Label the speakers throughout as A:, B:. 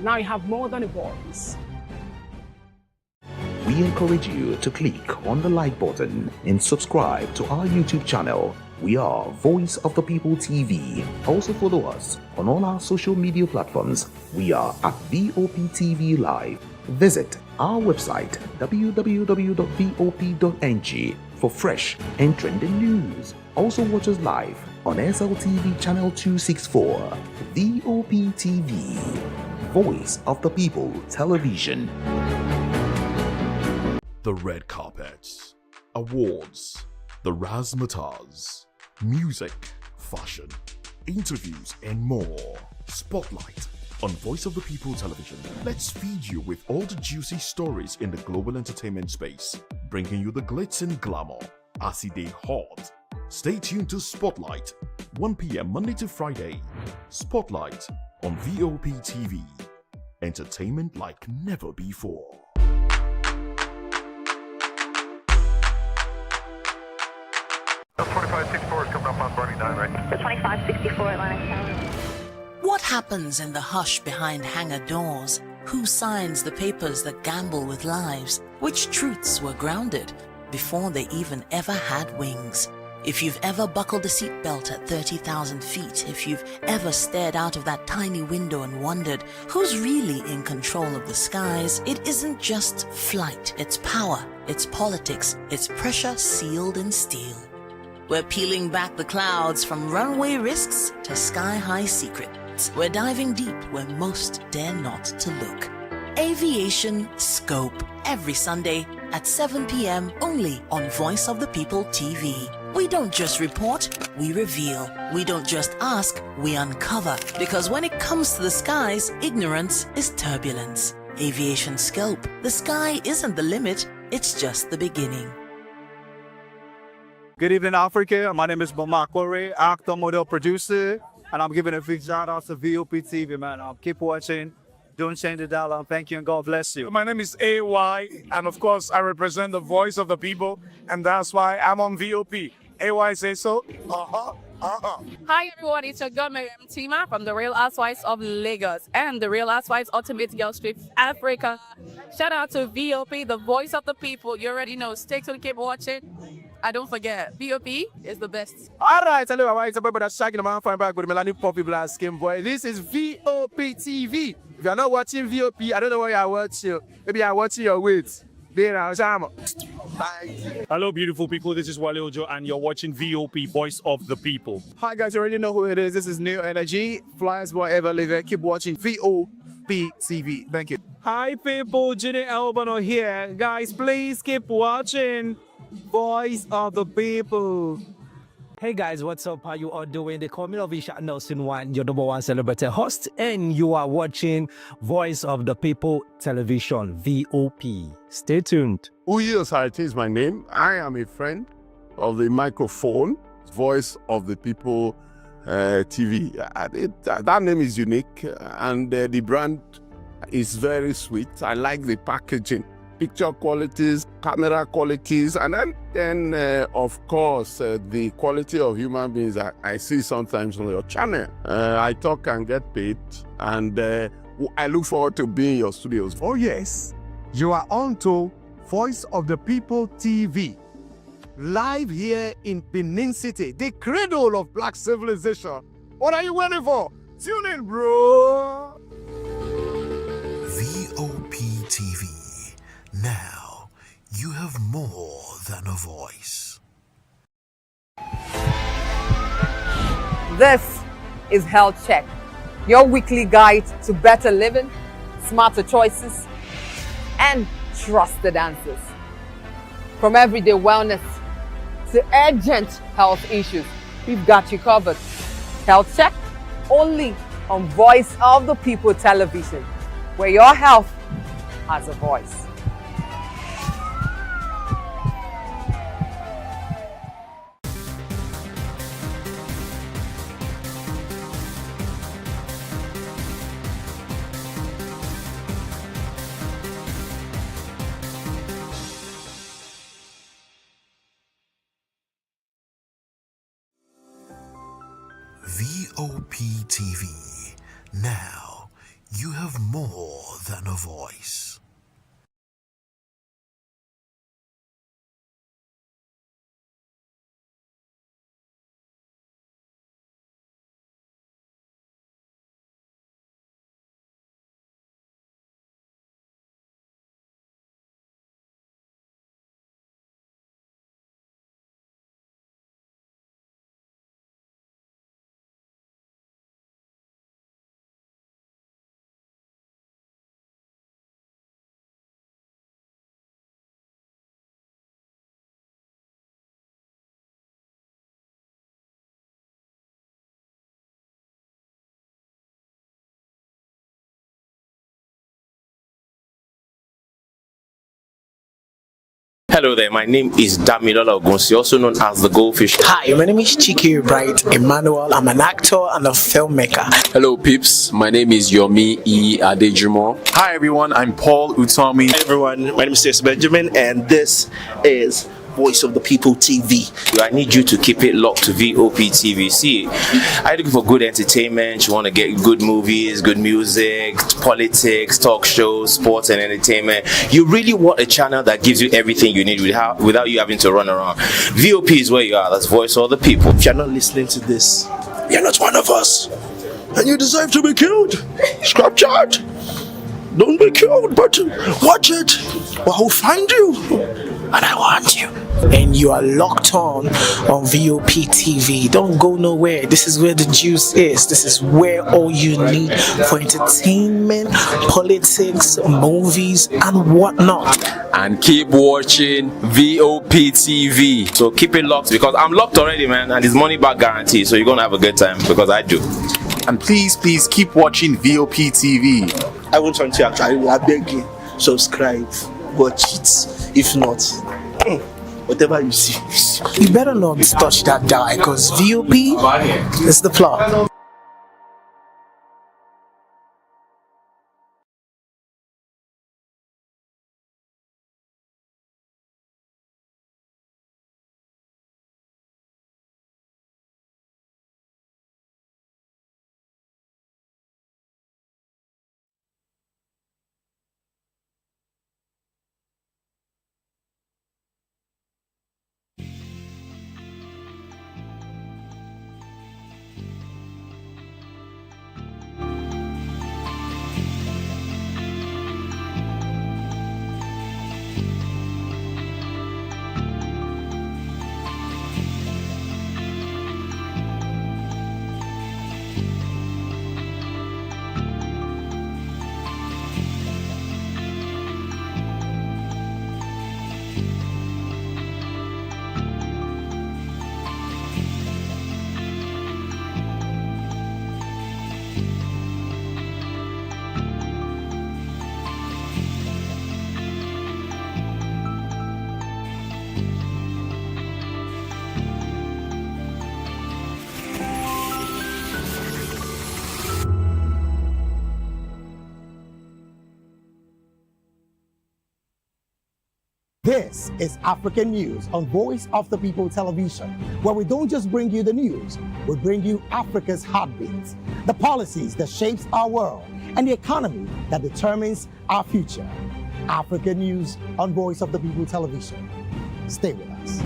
A: Now you have more than a voice.
B: We encourage you to click on the like button and subscribe to our YouTube channel. We are Voice of the People TV. Also follow us on all our social media platforms. We are at VOP TV Live. Visit our website www.vop.ng for fresh and trending news. Also watch us live on SLTV channel 264. VOP TV, Voice of the People Television.
C: The red carpets, awards, the razzmatazz, music, fashion, interviews, and more. Spotlight on Voice of the People Television. Let's feed you with all the juicy stories in the global entertainment space, bringing you the glitz and glamour as it is hot. Stay tuned to Spotlight, 1 p.m. Monday to Friday. Spotlight on VOP TV. Entertainment like never before.
D: The 2564 is coming up on Burning 9, right?
E: The 2564 Atlantic Tower.
F: What happens in the hush behind hangar doors? Who signs the papers that gamble with lives? Which truths were grounded before they even ever had wings? If you've ever buckled a seatbelt at 30,000 feet, if you've ever stared out of that tiny window and wondered who's really in control of the skies, it isn't just flight, it's power, it's politics, it's pressure sealed in steel. We're peeling back the clouds from runway risks to sky-high secrets. We're diving deep where most dare not to look. Aviation Scope, every Sunday at 7 p.m. only on Voice of the People TV. We don't just report, we reveal. We don't just ask, we uncover. Because when it comes to the skies, ignorance is turbulence. Aviation Scope, the sky isn't the limit, it's just the beginning.
G: Good evening, Africa. My name is Mamakore, actor, model, producer, and I'm giving a big shout out to VOP TV, man. Keep watching. Don't change the dial. Thank you and God bless you.
H: My name is AY, and of course, I represent the voice of the people, and that's why I'm on VOP. AY say so.
A: Hi everyone, it's your girl Miriam Tima from the Real Housewives of Lagos and the Real Housewives Ultimate Girls Trip Africa. Shout out to VOP, the voice of the people. You already know. Stay tuned, keep watching. And don't forget, VOP is the best.
G: All right, hello, all right. It's about that shaking the man fine back with Melanie Poppy Blast Skin Boy. This is VOP TV. If you're not watching VOP, I don't know why you're watching. Maybe you're watching your weight.
H: Hello, beautiful people. This is Wale Ojo, and you're watching VOP, Voice of the People.
G: Hi, guys. You already know who it is. This is New Energy. Flyers wherever live. Keep watching VOP TV. Thank you.
H: Hi, people. Jenny Albano here. Guys, please keep watching Voice of the People.
I: Hey guys, what's up? How you all doing? They call me Lovisha Nelson One, your number one celebrity host, and you are watching Voice of the People Television, VOP. Stay tuned.
J: Uyi Osarite is my name. I am a friend of the microphone, Voice of the People TV. That name is unique, and the brand is very sweet. I like the packaging. Picture qualities, camera qualities, and then of course, the quality of human beings that I see sometimes on your channel. I talk and get paid, and I look forward to being in your studios.
K: Oh yes, you are on to Voice of the People TV, live here in Benin City, the cradle of black civilization. What are you waiting for? Tune in, bro.
C: VOP TV. Now, you have more than a voice.
L: This is Health Check, your weekly guide to better living, smarter choices, and trusted answers. From everyday wellness to urgent health issues, we've got you covered. Health Check, only on Voice of the People Television, where your health has a voice.
C: VOP TV. Now, You have more than a voice.
M: Hello there, my name is Damilola Ogunsi, also known as the Goldfish.
N: Hi, my name is Chiki Bright Emmanuel. I'm an actor and a filmmaker.
O: Hello peeps, my name is Yomi E. Adejimo.
P: Hi everyone, I'm Paul Utomi.
Q: Hi everyone, my name is Stacey Benjamin and this is Voice of the People TV.
M: I need you to keep it locked to VOP TV. See, are you looking for good entertainment? You want to get good movies, good music, politics, talk shows, sports and entertainment. You really want a channel that gives you everything you need without you having to run around. VOP is where you are. That's Voice of the People.
Q: If you're not listening to this, you're not one of us. And you deserve to be killed. Scrap chat. Don't be killed, but watch it. Or I'll find you. And I want you.
N: And you are locked on VOP TV. Don't go nowhere. This is where the juice is. This is where all you need for entertainment, politics, movies, and whatnot.
O: And keep watching VOP TV.
M: So keep it locked because I'm locked already, man, and it's money back guarantee. So you're gonna have a good time because I do.
P: And please keep watching VOP TV.
Q: I won't turn to actually. I beg you, subscribe, watch it. If not, whatever you see.
N: You better not touch that die because VOP is the plot.
R: This is African News on Voice of the People Television, where we don't just bring you the news, we bring you Africa's heartbeat, the policies that shapes our world, and the economy that determines our future. African News on Voice of the People Television. Stay with us.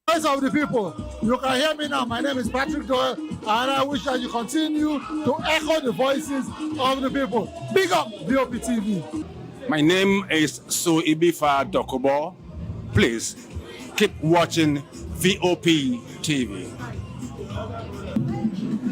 S: Voice of the People, you can hear me now. My name is Patrick Doyle, and I wish that you continue to echo the voices of the people. Big up VOP TV.
T: My name is Suibifa Dokubo. Please keep watching VOP TV.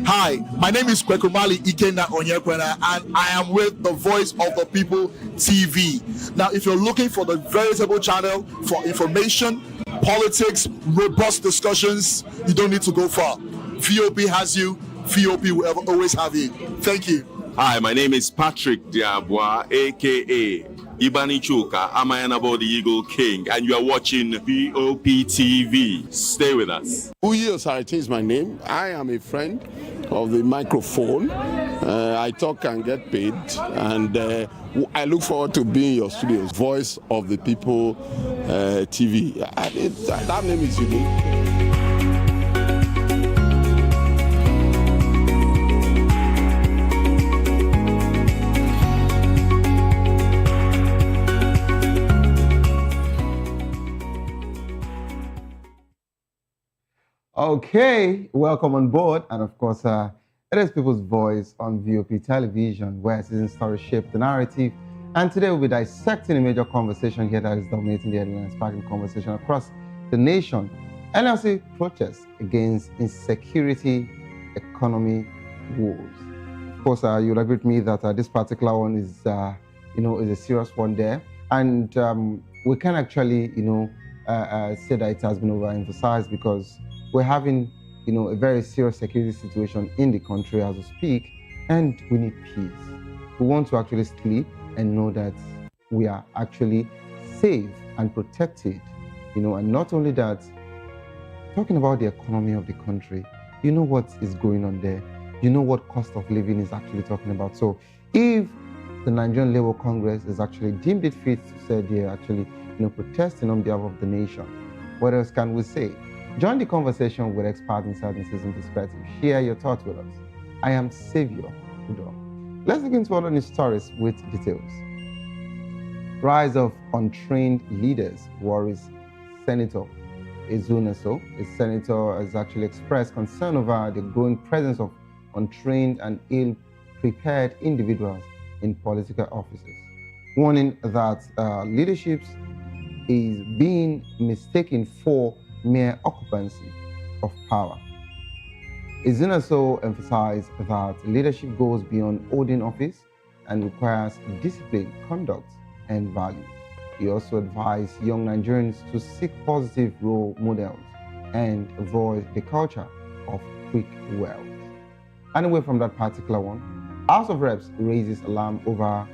U: Hi, my name is Kwekumali Ikenda Onyekwena, and I am with the Voice of the People TV. Now, if you're looking for the veritable channel for information, politics, robust discussions, you don't need to go far. VOP has you. VOP will always have you. Thank you.
V: Hi, my name is Patrick Diabwa, aka Ibani Chuka. I'm the Eagle King, and you are watching VOP TV. Stay with us.
J: Uyi Osarite is my name. I am a friend of the microphone. I talk and get paid, and I look forward to being in your studios. Voice of the People TV. That name is unique.
B: Okay, welcome on board. And of course, it is People's Voice on VOP Television, where season stories shape the narrative. And today we'll be dissecting a major conversation here that is dominating the headlines, sparking conversation across the nation. NLC protests against insecurity, economy, woes. Of course, you would agree with me that this particular one is, is a serious one there. And we can actually, say that it has been overemphasized because we're having, a very serious security situation in the country as we speak, and we need peace. We want to actually sleep and know that we are actually safe and protected, and not only that, talking about the economy of the country, you know what is going on there. You know what cost of living is actually talking about. So if the Nigerian Labour Congress is actually deemed it fit to say they're actually, protesting on behalf of the nation, what else can we say? Join the conversation with experts inside the season perspective. Share your thoughts with us. I am Savior Udo. Let's begin to other news stories with details. Rise of untrained leaders worries Senator Ezunaso. A senator has actually expressed concern over the growing presence of untrained and ill-prepared individuals in political offices, warning that leadership is being mistaken for mere occupancy of power. Ezunaso emphasized that leadership goes beyond holding office and requires discipline, conduct, and values. He also advised young Nigerians to seek positive role models and avoid the culture of quick wealth. And away from that particular one, House of Reps raises alarm over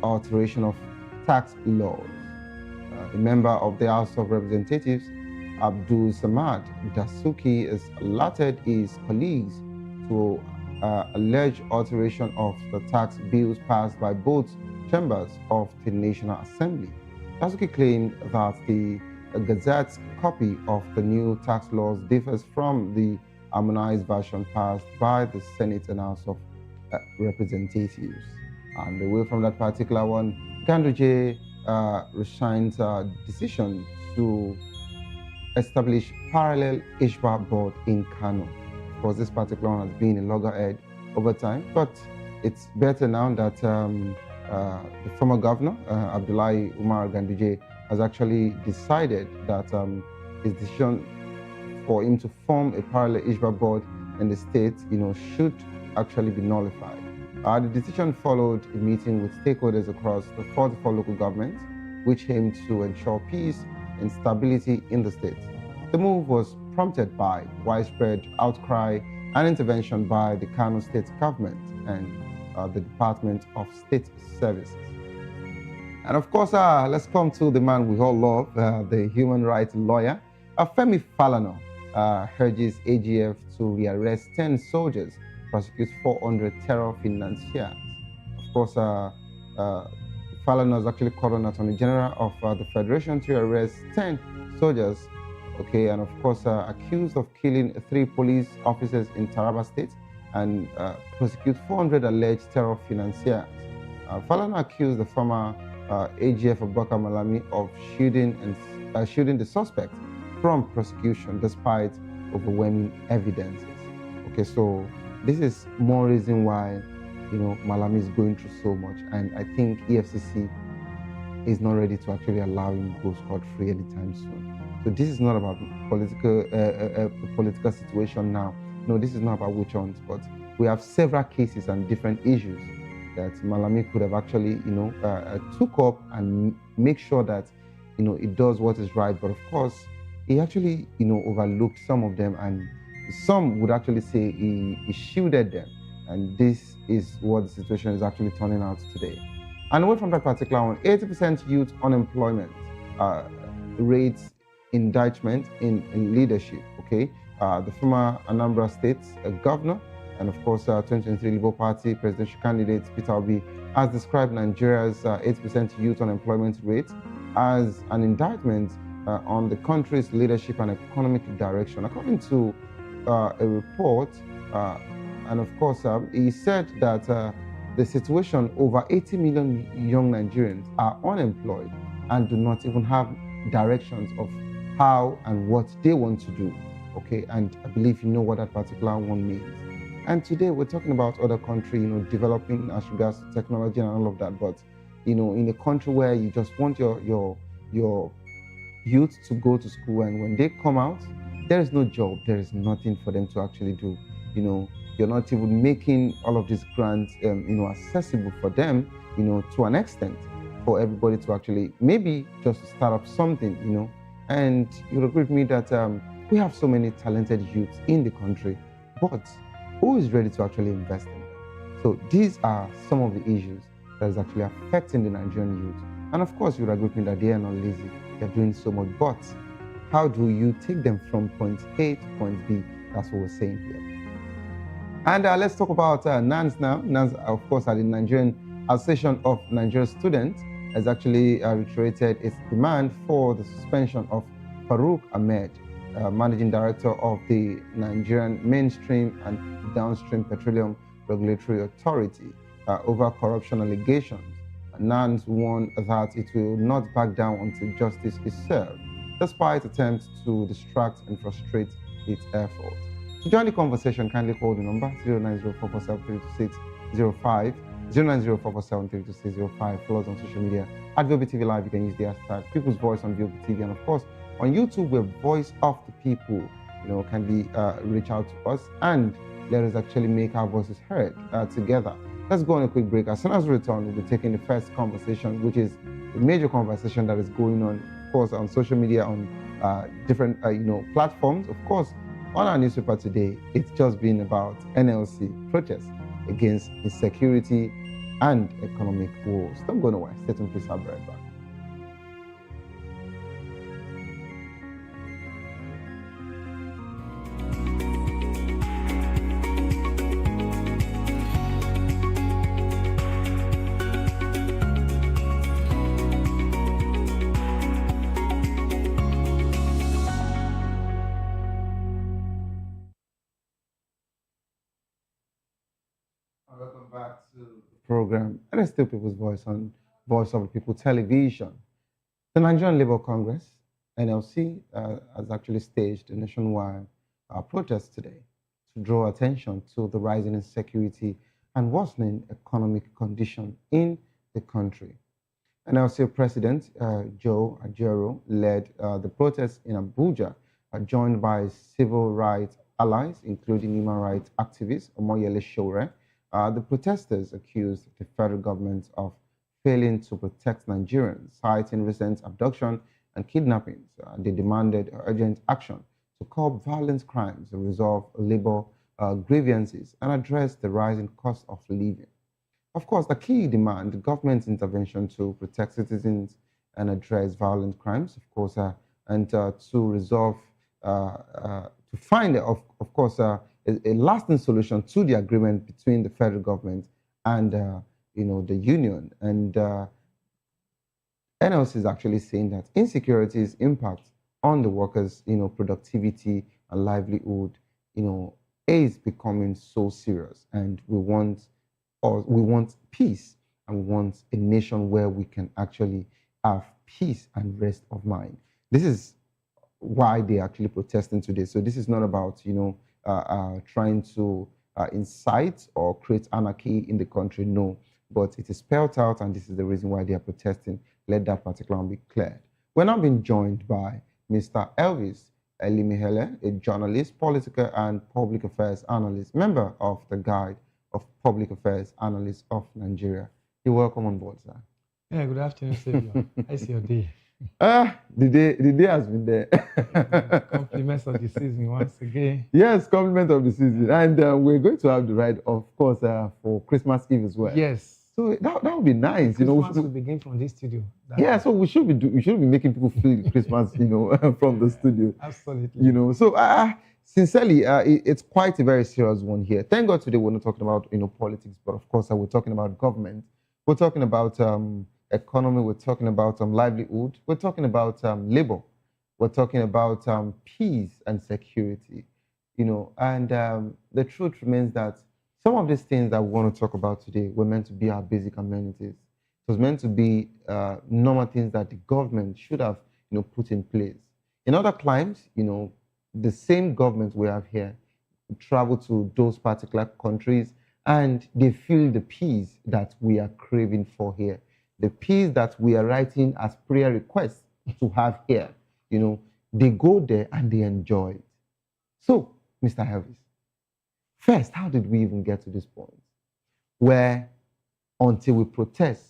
B: alteration of tax laws. A member of the House of Representatives, Abdul Samad Dasuki, has alerted his colleagues to alleged alteration of the tax bills passed by both chambers of the National Assembly. Dasuki claimed that the Gazette's copy of the new tax laws differs from the harmonized version passed by the Senate and House of Representatives. And away from that particular one, Ganduje resigned decision to establish parallel Ishba board in Kano. Of course, this particular one has been a loggerhead over time, but it's better now that the former governor, Abdullahi Umar Ganduje, has actually decided that his decision for him to form a parallel Ishba board in the state, should actually be nullified. The decision followed a meeting with stakeholders across the 44 local governments, which aimed to ensure peace and stability in the state. The move was prompted by widespread outcry and intervention by the Kano state government and the Department of State Services. And of course, let's come to the man we all love, the human rights lawyer, Femi Falana, urges AGF to rearrest 10 soldiers, prosecute 400 terror financiers. Of course, Falana has actually called on Attorney General of the Federation to arrest 10 soldiers, and of course, accused of killing 3 police officers in Taraba State and prosecute 400 alleged terror financiers. Falana accused the former AGF Abubakar Malami of shielding the suspect from prosecution despite overwhelming evidences. So this is more reason why Malami is going through so much, and I think EFCC is not ready to actually allow him to go scot-free anytime soon. So this is not about political situation now. No, this is not about witch hunts, but we have several cases and different issues that Malami could have actually, took up and make sure that, it does what is right. But of course, he actually, overlooked some of them, and some would actually say he shielded them. And this is what the situation is actually turning out today. And away from that particular one, 80% youth unemployment rates indictment in leadership, The former Anambra State governor and, of course, 2023 Labour Party presidential candidate Peter Obi has described Nigeria's 80% youth unemployment rate as an indictment on the country's leadership and economic direction. According to a report, and of course, he said that the situation, over 80 million young Nigerians are unemployed and do not even have directions of how and what they want to do. okay? And I believe you know what that particular one means. And today we're talking about other country, developing as regards to technology and all of that. But, in a country where you just want your youth to go to school, and when they come out, there is no job, there is nothing for them to actually do. You're not even making all of these grants, accessible for them, to an extent, for everybody to actually maybe just start up something, And you'll agree with me that we have so many talented youths in the country, but who is ready to actually invest in them? So these are some of the issues that is actually affecting the Nigerian youth. And of course, you'll agree with me that they are not lazy. They're doing so much, but how do you take them from point A to point B? That's what we're saying here. And let's talk about NANS now. NANS, of course, are the Nigerian Association of Nigerian Students, has actually reiterated its demand for the suspension of Farouk Ahmed, Managing Director of the Nigerian Mainstream and Downstream Petroleum Regulatory Authority, over corruption allegations. NANS warned that it will not back down until justice is served, despite attempts to distract and frustrate its efforts. To join the conversation, kindly call the number 09044732605, 09044732605. Follow us on social media at VOBTV Live. You can use the hashtag People's Voice on VOBTV, and of course on YouTube, we're Voice of the People. Kindly reach out to us and let us actually make our voices heard together. Let's go on a quick break. As soon as we return, we'll be taking the first conversation, which is a major conversation that is going on, of course, on social media, on different, platforms. Of course, on our newspaper today, it's just been about NLC protests against insecurity and economic woes. Don't go nowhere. Stay tuned, please. I'll be right back. Welcome back to the program. And it's still People's Voice on Voice of the People Television. The Nigerian Labour Congress, NLC, has actually staged a nationwide protest today to draw attention to the rising insecurity and worsening economic condition in the country. NLC President Joe Ajero led the protest in Abuja, joined by civil rights allies, including human rights activist Omoyele Sowore. The protesters accused the federal government of failing to protect Nigerians, citing recent abduction and kidnappings. They demanded urgent action to curb violent crimes, resolve labor grievances, and address the rising cost of living. Of course, the key demand, government intervention to protect citizens and address violent crimes, of course, and to resolve, to find, of course, a lasting solution to the agreement between the federal government and the union. And NLC is actually saying that insecurity's impact on the workers, productivity and livelihood, is becoming so serious, and we want peace, and we want a nation where we can actually have peace and rest of mind. This is why they're actually protesting today. So this is not about trying to incite or create anarchy in the country. No, but it is spelled out, and this is the reason why they are protesting. Let that particular one be cleared. We're now being joined by Mr. Elvis Elimihele, a journalist, political and public affairs analyst, member of the Guide of Public Affairs Analysts of Nigeria. You're welcome on board, sir.
D: Yeah, good afternoon, Savior. How's your day?
B: The day has been there.
D: Compliments of the season once again.
B: Yes, compliment of the season. And we're going to have the ride, of course, for Christmas Eve as well.
D: Yes.
B: So that would be nice.
D: Christmas will begin from this studio.
B: Yeah, so we should be making people feel Christmas, from the studio.
D: Absolutely.
B: So sincerely, it's quite a very serious one here. Thank God today we're not talking about politics, but of course we're talking about government. We're talking about economy. We're talking about livelihood. We're talking about labor. We're talking about peace and security. And the truth remains that some of these things that we want to talk about today were meant to be our basic amenities. It was meant to be normal things that the government should have put in place. In other climes, the same government we have here travel to those particular countries and they feel the peace that we are craving for here, the peace that we are writing as prayer requests to have here. You know, they go there and they enjoy it. So, Mr. Elvis, first, how did we even get to this point where until we protest,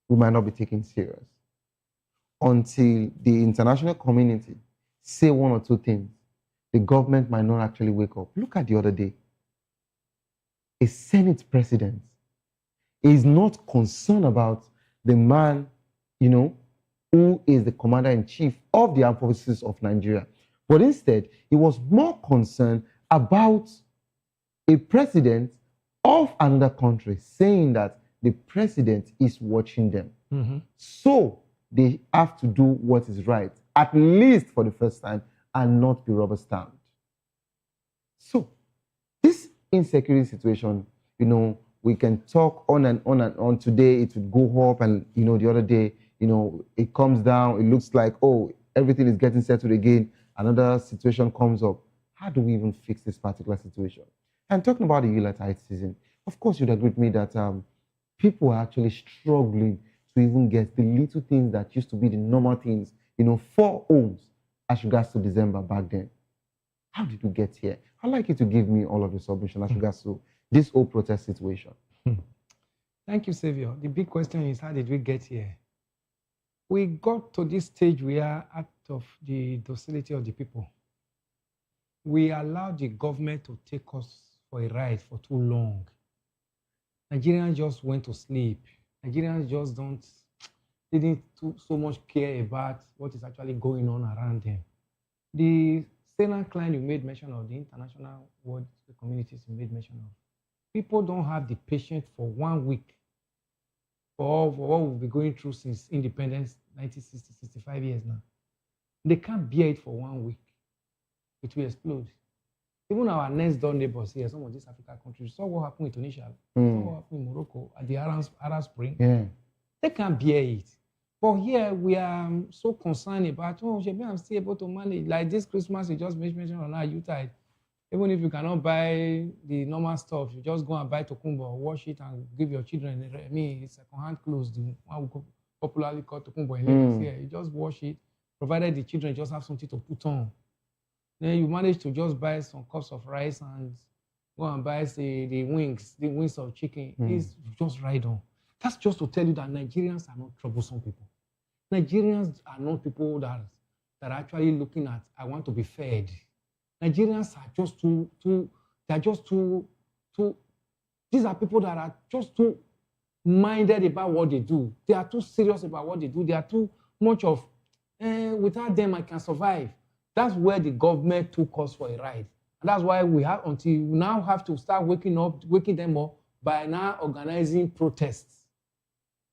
B: we might not be taken serious? Until the international community say one or two things, the government might not actually wake up. Look at the other day. A Senate president is not concerned about the man, you know, who is the commander-in-chief of the armed forces of Nigeria. But instead, he was more concerned about a president of another country saying that the president is watching them. So they have to do what is right, at least for the first time, and not be rubber stamped. So this insecurity situation, you know, we can talk on and on and on. Today it would go up, and you know, the other day, you know, it comes down. It looks like, oh, everything is getting settled again. Another situation comes up. How do we even fix this particular situation? And talking about the Yuletide season, of course, you'd agree with me that people are actually struggling to even get the little things that used to be the normal things, you know, for homes as regards to December back then. How did we get here? I'd like you to give me all of your submission as regards to this whole protest situation.
D: Thank you, Savior. The big question is, how did we get here? We got to this stage where, out of the docility of the people, we allowed the government to take us for a ride for too long. Nigerians just went to sleep. Nigerians just didn't so much care about what is actually going on around them. The salient client you made mention of, the international world communities you made mention of, people don't have the patience for 1 week for what we've been going through since independence, 1960, 65 years now. They can't bear it for 1 week. It will explode. Even our next door neighbors here, some of these African countries, saw what happened in Tunisia, saw what happened in Morocco at the Arab Spring.
B: Yeah.
D: They can't bear it. But here we are so concerned about, oh, maybe I'm still able to manage. Like this Christmas, you just mentioned on our Yuletide. Even if you cannot buy the normal stuff, you just go and buy tokumbo, wash it, and give your children. I mean, it's second-hand clothes, the one we popularly call tokumbo in Lagos here. You just wash it, provided the children just have something to put on. Then you manage to just buy some cups of rice and go and buy, say, the wings of chicken. It's just right on. That's just to tell you that Nigerians are not troublesome people. Nigerians are not people that are actually looking at, I want to be fed. Nigerians are just these are people that are just too minded about what they do. They are too serious about what they do. They are too much of, without them I can survive. That's where the government took us for a ride. And that's why we now have to start waking them up by now organizing protests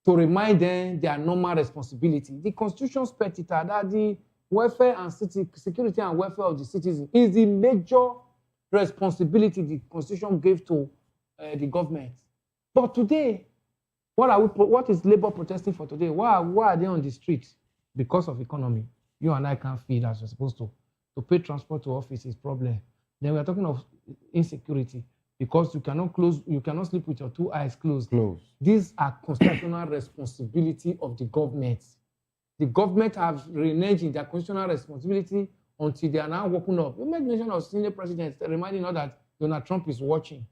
D: to remind them their normal responsibility. The Constitution spells it out that the welfare and security and welfare of the citizens is the major responsibility the Constitution gave to the government. But today, what is labor protesting for today? Why are they on the streets? Because of economy. You and I can't feed as we're supposed to. To pay transport to office is problem. Then we are talking of insecurity because you cannot sleep with your two eyes closed. These are constitutional responsibility of the government. The government have reneged in their constitutional responsibility until they are now woken up. We made mention of senior presidents reminding us that Donald Trump is watching.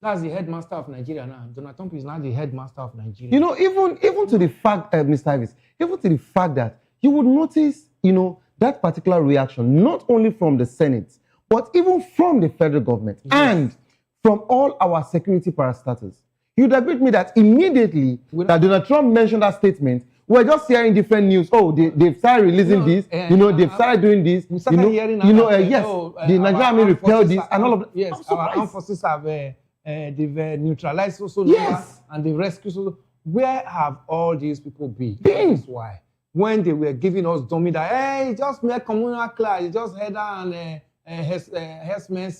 D: That's the headmaster of Nigeria now. Donald Trump is now the headmaster of Nigeria.
B: You know, even to the fact, Mr. Ivis, even to the fact that you would notice, you know, that particular reaction, not only from the Senate, but even from the federal government and from all our security parastatals. You'd agree with me that immediately that Donald Trump mentioned that statement, we're just hearing different news. Oh, they've started releasing this. You know, they've started doing this.
D: We started hearing the
B: Nigerian army repelled this and all of that.
D: Yes, our armed forces have they've neutralized also and they rescued. Where have all these people been? That's why. When they were giving us dummy that, hey, just make communal class, just header and herdsmen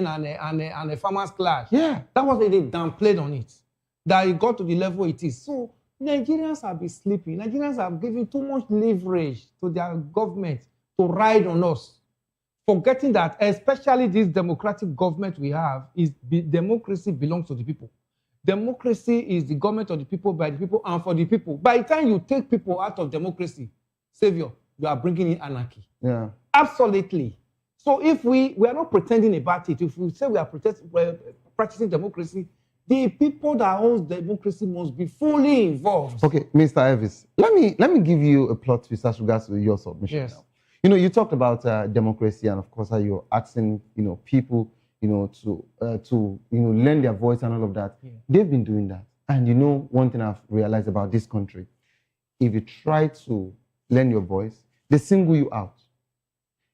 D: and a farmers clash.
B: Yeah.
D: That was why they downplayed on it. That it got to the level it is. So Nigerians have been sleeping. Nigerians have given too much leverage to their government to ride on us, forgetting that especially this democratic government we have, democracy belongs to the people. Democracy is the government of the people, by the people, and for the people. By the time you take people out of democracy, Savior, you are bringing in anarchy.
B: Yeah.
D: Absolutely. So if we are not pretending about it, if we say we are practicing democracy, the people that own democracy must be fully involved.
B: Okay, Mr. Elvis, let me give you a plot twist as regards to your submission.
D: Yes.
B: Now. You know, you talked about democracy, and of course, how you're asking, people, to lend their voice and all of that.
D: Yeah.
B: They've been doing that, and one thing I've realized about this country, if you try to lend your voice, they single you out,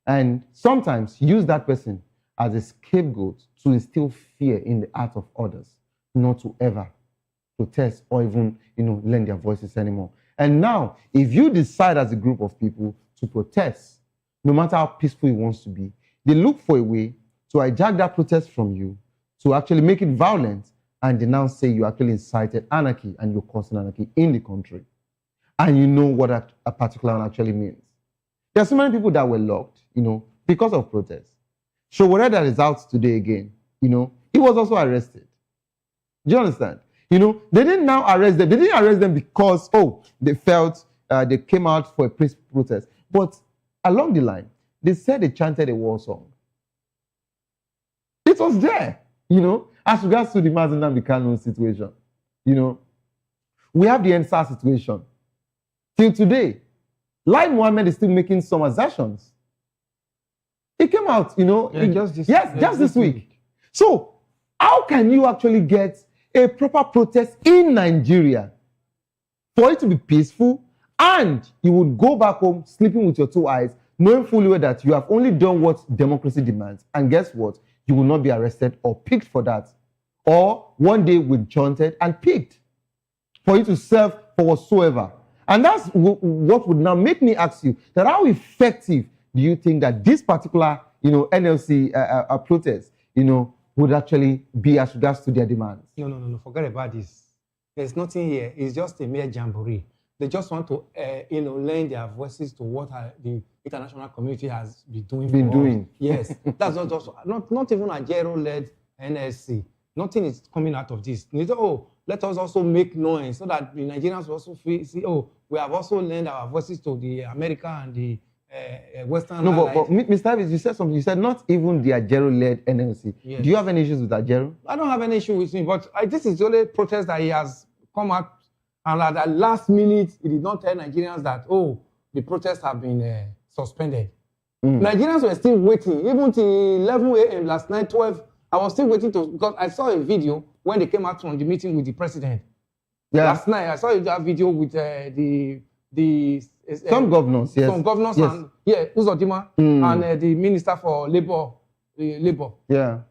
B: and sometimes use that person as a scapegoat to instill fear in the heart of others, not to ever protest or even, lend their voices anymore. And now, if you decide as a group of people to protest, no matter how peaceful it wants to be, they look for a way to hijack that protest from you, to actually make it violent, and they now say you actually incited anarchy and you're causing anarchy in the country. And you know what a particular one actually means. There are so many people that were locked, because of protests. Showore that is out today again, he was also arrested. Do you understand? They didn't now arrest them. They didn't arrest them because, they felt they came out for a peaceful protest. But along the line, they said they chanted a war song. It was there, as regards to the Mazen Nnamdi Kanu situation. We have the NSAS situation. Till today, Lai Mohammed is still making some assertions. It came out,
D: just
B: this week. So, how can you actually get a proper protest in Nigeria for it to be peaceful, and you would go back home sleeping with your two eyes, knowing fully well that you have only done what democracy demands, and guess what? You will not be arrested or picked for that, or one day with jointed and picked for you to serve for whatsoever. And that's what would now make me ask you that how effective do you think that this particular, NLC protest, would actually be as regards to their demands?
D: No. Forget about this. There's nothing here. It's just a mere jamboree. They just want to, lend their voices to what the international community has been doing. Yes, that's not even a Jero-led NSC. Nothing is coming out of this. They say, let us also make noise so that the Nigerians will also see, we have also lent our voices to the America and the Western.
B: No, but Mr. Davis, you said something. You said not even the Ajero-led NLC.
D: Yes.
B: Do you have any issues with Ajero?
D: I don't have any issue with him, but this is the only protest that he has come out, and at the last minute, he did not tell Nigerians that, the protests have been suspended. Nigerians were still waiting, even till 11 a.m. last night, 12. I was still waiting because I saw a video when they came out from the meeting with the president.
B: Yeah.
D: Last night, I saw a video with
B: some governors, yes.
D: Some governors,
B: yes.
D: and Uzodimma and the Minister for Labor.
B: Yeah.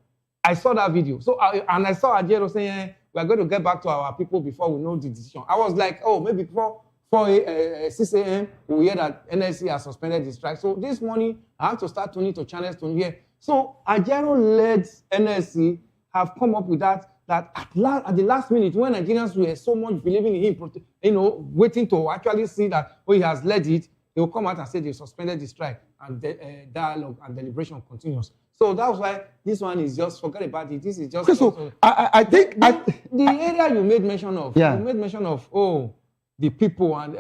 D: I saw that video. So I saw Ajero saying, we are going to get back to our people before we know the decision. I was like, maybe before 6 a.m., we hear that NSC has suspended the strike. So this morning, I have to start tuning to channels to hear. So Ajero-led NSC have come up with that at the last minute, when Nigerians were so much believing in him, waiting to actually see that, he has led it, they will come out and say they suspended the strike, and dialogue and deliberation continues. So that's why this one is just, forget about it. This is just...
B: Okay, so I think...
D: The area you made mention of,
B: yeah.
D: You made mention of, the people and,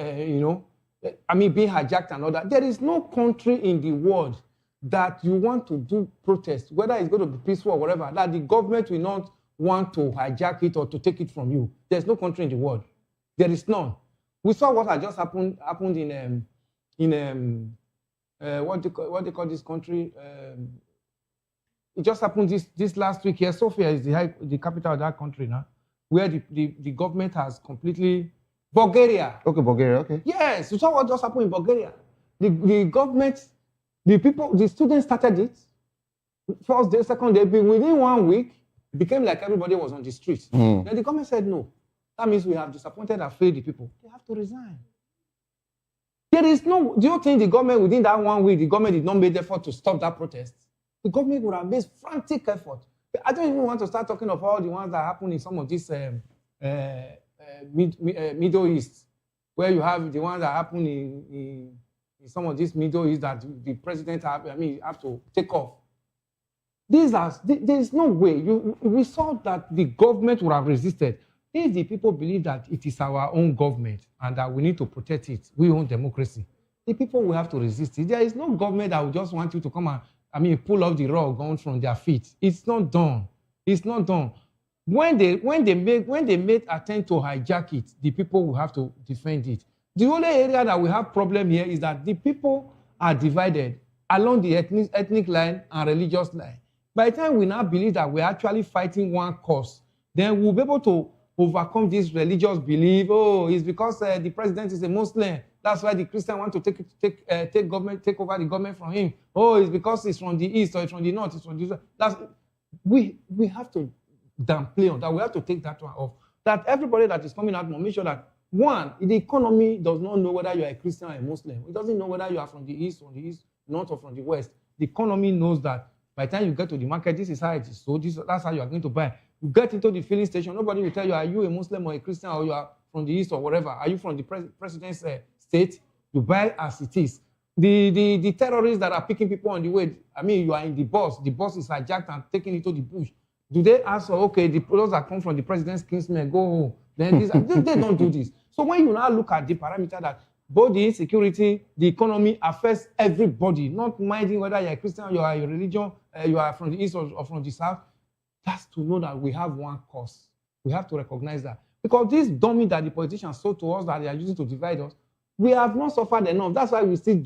D: being hijacked and all that. There is no country in the world that you want to do protest, whether it's going to be peaceful or whatever, that the government will not want to hijack it or to take it from you. There's no country in the world. There is none. We saw what had just happened in what they call this country. It just happened this last week here. Sofia is the capital of that country now, where the government has completely... Bulgaria.
B: Okay, Bulgaria, okay.
D: Yes, you saw what just happened in Bulgaria. The government, the people, the students started it. First day, second day, within 1 week, it became like everybody was on the streets. Then the government said no. That means we have disappointed and failed the people. They have to resign. There is no... Do you think the government, within that 1 week, the government did not make effort to stop that protest? The government would have made frantic effort. I don't even want to start talking of all the ones that happen in some of these Middle East, where you have the ones that happen in some of these Middle East that the president have to take off. There's no way. We saw that the government would have resisted. If the people believe that it is our own government and that we need to protect it, we own democracy, the people will have to resist it. There is no government that will just want you to come and pull off the rug on from their feet. It's not done. It's not done. When they made attempt to hijack it, the people will have to defend it. The only area that we have problem here is that the people are divided along the ethnic line and religious line. By the time we now believe that we're actually fighting one cause, then we'll be able to overcome this religious belief. Oh, it's because the president is a Muslim. That's why the Christian want to take over the government from him. Oh, it's because it's from the east or it's from the north. It's from the south. We have to downplay on that. We have to take that one off. That everybody that is coming out, make sure that one, the economy does not know whether you are a Christian or a Muslim. It doesn't know whether you are from the east, north, or from the west. The economy knows that by the time you get to the market, this is how it is. So that's how you are going to buy. You get into the filling station, nobody will tell you, are you a Muslim or a Christian, or you are from the east or whatever. Are you from the president's state? You buy as it is. The terrorists that are picking people on the way, you are in the bus is hijacked and taken into the bush. Do they ask, okay, those that come from the president's kinsmen, go home? Then they don't do this. So when you now look at the parameter that both the insecurity, the economy affects everybody, not minding whether you're a Christian, you are a religion, you are from the east or from the south, that's to know that we have one cause. We have to recognize that. Because this dummy that the politicians sold to us that they are using to divide us, we have not suffered enough. That's why we still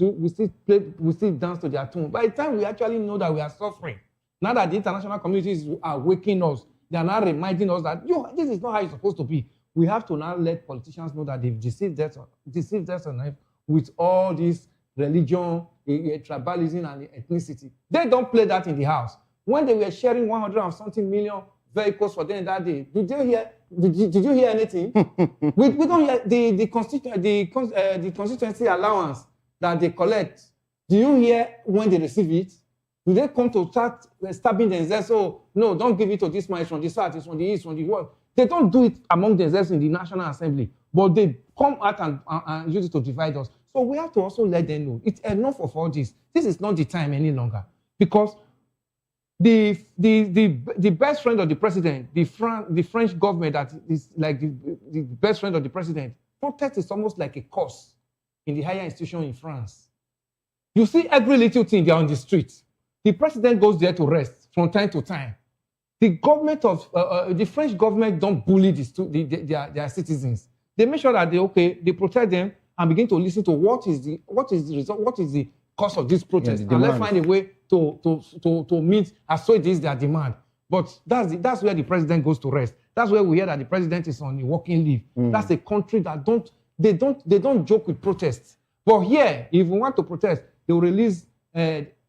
D: dance to their tune. By the time we actually know that we are suffering, now that the international communities are waking us, they are now reminding us that this is not how it's supposed to be. We have to now let politicians know that they've deceived us with all this religion, tribalism, and ethnicity. They don't play that in the house. When they were sharing 100 and something million vehicles for them that day, did you hear anything? we don't hear the constituency allowance that they collect. Do you hear when they receive it? Do they come to start stabbing themselves? Oh, no, don't give it to this man, it's from the south, it's from the east, from the west. They don't do it among themselves in the National Assembly, but they come out and use it to divide us. So we have to also let them know it's enough of all this. This is not the time any longer. Because the best friend of the president, the French government that is like the best friend of the president, protest is almost like a course in the higher institution in France. You see every little thing there on the street. The president goes there to rest from time to time. The government of the French government don't bully their citizens. They make sure that they protect them and begin to listen to what is the result, what is the cause of this protest, and let's find a way to meet as so it is their demand. But that's where the president goes to rest. That's where we hear that the president is on a working leave. That's a country that don't joke with protests. But here, if we want to protest, they will release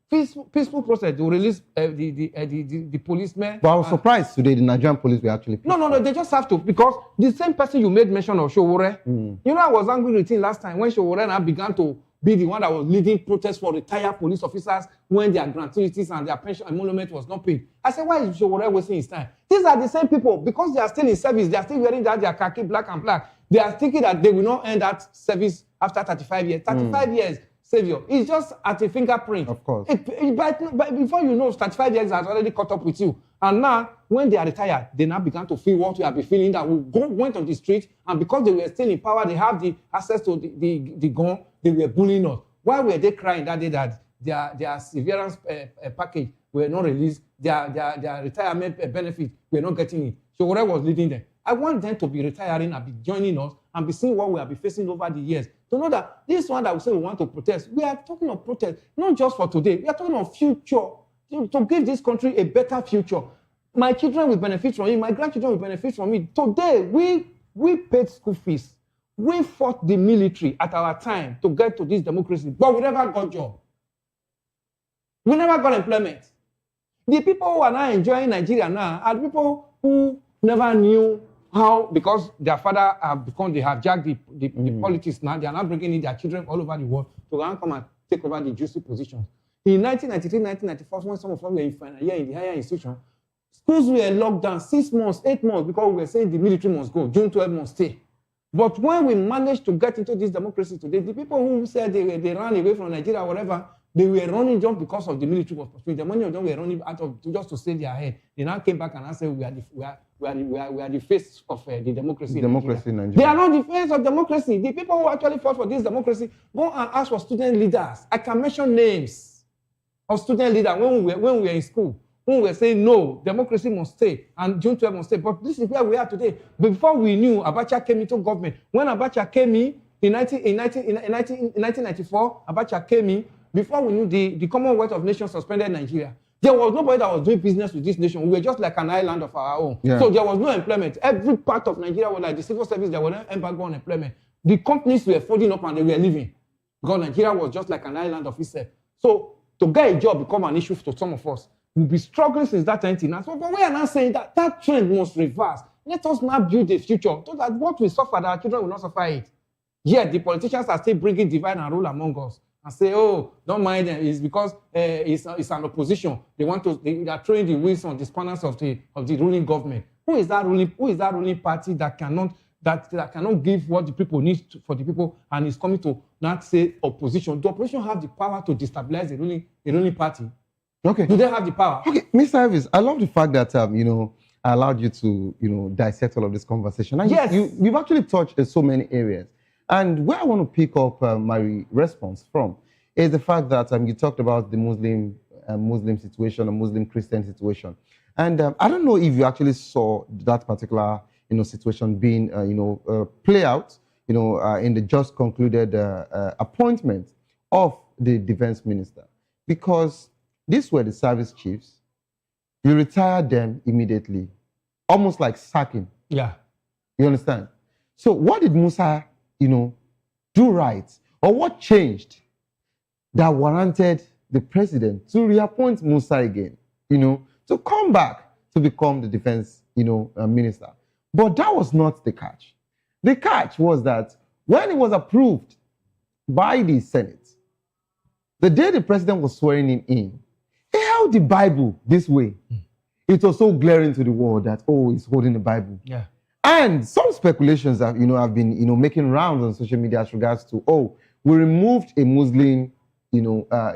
D: peaceful protest. They will release the policemen.
B: But I was surprised today the Nigerian police were actually peaceful.
D: No, they just have to, because the same person you made mention of, Sowore, you know, I was angry with him last time when Sowore now began to be the one that was leading protests for retired police officers when their gratuities and their pension emolument was not paid. I said, why is Sowore wasting his time? These are the same people, because they are still in service, they are still wearing that their khaki black and black. They are thinking that they will not end that service after 35 years. 35 years, savior. It's just at a fingerprint.
B: Of course.
D: But before you know, 35 years has already caught up with you. And now, when they are retired, they now began to feel what we have been feeling, that we went on the street, and because they were still in power, they have the access to the gun, they were bullying us. Why were they crying that day that their severance package were not released, their retirement benefit were not getting it? So whatever was leading them. I want them to be retiring and be joining us and be seeing what we have been facing over the years. To know that this one that we say we want to protest, we are talking of protest, not just for today. We are talking of future, to give this country a better future. My children will benefit from it. My grandchildren will benefit from it. Today, we paid school fees. We fought the military at our time to get to this democracy, but we never got job. We never got employment. The people who are now enjoying Nigeria now are the people who never knew how, because their father they have jacked the politics now. They are now bringing in their children all over the world to come and take over the juicy positions. In 1993, 1994, when some of them were in final year in the higher institution, schools were locked down 6 months, 8 months, because we were saying the military must go. June 12 must stay. But when we managed to get into this democracy today, the people who said they ran away from Nigeria or whatever, they were running just because of the military was pursuing. The money of them were running out of just to save their head. They now came back and I said we are the face of the democracy.
B: Democracy in Nigeria.
D: They are not the face of democracy. The people who actually fought for this democracy, go and ask for student leaders. I can mention names of student leaders when we were in school. When we were saying no, democracy must stay and June 12 must stay. But this is where we are today. Before we knew Abacha came into government, when Abacha came in 1994, Abacha came in, before we knew the Commonwealth of Nations suspended Nigeria. There was nobody that was doing business with this nation. We were just like an island of our own.
B: Yeah.
D: So there was no employment. Every part of Nigeria was like the civil service, there was no embargo on employment. The companies were folding up and they were leaving. Because Nigeria was just like an island of itself. So to get a job become an issue to some of us. We'll be struggling since that 1990. But we are now saying that that trend must reverse. Let us now build a future so that what we suffer, that our children will not suffer it. Yet the politicians are still bringing divide and rule among us and say, oh, don't mind them. It's because it's an opposition. They are throwing the wheels on the spanners of the ruling government. Who is that ruling party that cannot give what the people need for the people and is coming to not say opposition? The opposition have the power to destabilize the ruling party.
B: Okay.
D: Do they have the power?
B: Okay, Mr. Elvis, I love the fact that I allowed you to dissect all of this conversation. And
D: yes,
B: you've actually touched so many areas. And where I want to pick up my response from is the fact that you talked about the Muslim situation or Muslim Christian situation. And I don't know if you actually saw that particular situation being play out in the just concluded appointment of the defense minister, because these were the service chiefs. You retired them immediately, almost like sacking.
D: Yeah.
B: You understand? So what did Musa, do right? Or what changed that warranted the president to reappoint Musa again, to come back to become the defense, minister? But that was not the catch. The catch was that when it was approved by the Senate, the day the president was swearing him in, he held the Bible this way. It was so glaring to the world that, he's holding the Bible.
D: Yeah.
B: And some speculations have been, making rounds on social media as regards to, we removed a Muslim,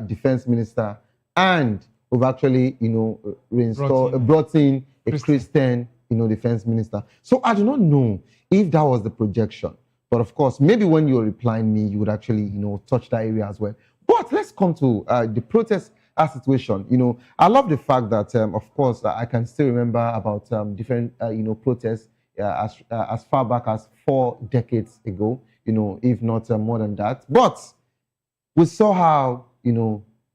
B: defense minister, and we've actually, brought in a Christian, defense minister. So I do not know if that was the projection. But of course, maybe when you're replying me, you would actually, touch that area as well. But let's come to the protest situation. I love the fact that, of course, I can still remember about different, protests as far back as 4 decades ago, if not more than that. But we saw how,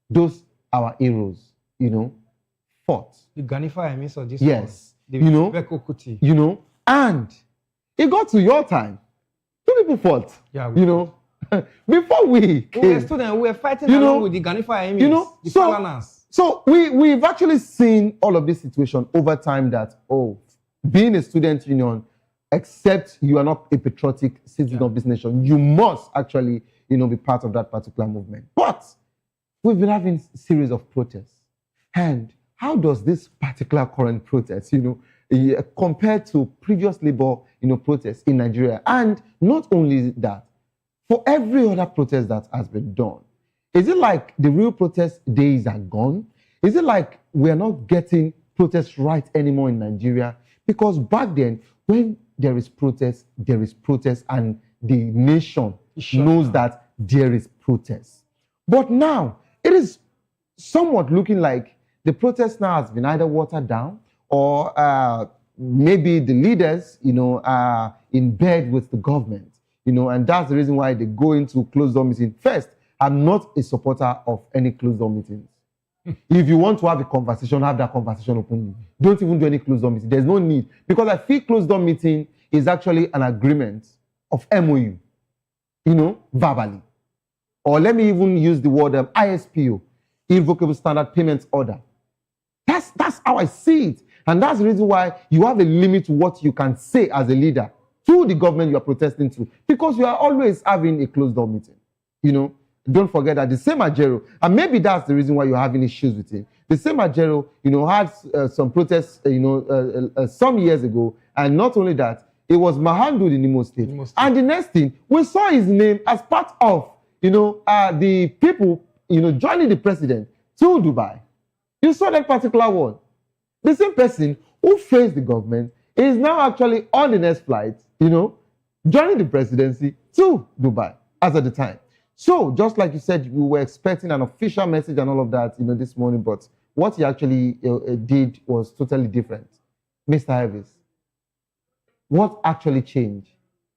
B: those our heroes, fought.
D: The Ganifa emis of this
B: yes,
D: one. Beko Kuti.
B: And it got to your time. 2 people fought.
D: Yeah.
B: Before we came,
D: we were students, we were fighting along with the Ganifa emis, the Falanans.
B: So we've actually seen all of this situation over time that, being a student union, except you are not a patriotic citizen of this nation, you must actually, be part of that particular movement. But we've been having a series of protests. And how does this particular current protest, compare to previous labor, protests in Nigeria? And not only that, for every other protest that has been done, is it like the real protest days are gone? Is it like we're not getting protests right anymore in Nigeria? Because back then, when there is protest, and the nation knows that there is protest. But now, it is somewhat looking like the protest now has been either watered down or maybe the leaders, are in bed with the government, and that's the reason why they go into closed-door meetings. First, I'm not a supporter of any closed-door meetings. If you want to have a conversation, have that conversation openly. Don't even do any closed-door meeting. There's no need. Because I feel closed-door meeting is actually an agreement of MOU, verbally. Or let me even use the word ISPO, Irrevocable Standard Payment Order. That's how I see it. And that's the reason why you have a limit to what you can say as a leader to the government you are protesting to. Because you are always having a closed-door meeting, Don't forget that the same Ajero, and maybe that's the reason why you're having issues with him. The same Ajero, had some protests, some years ago, and not only that, it was Mahandud in Imo State. And the next thing, we saw his name as part of, the people, joining the president to Dubai. You saw that particular one. The same person who faced the government is now actually on the next flight, joining the presidency to Dubai as at the time. So, just like you said, we were expecting an official message and all of that, this morning, but what he actually did was totally different. Mr. Harvis, what actually changed?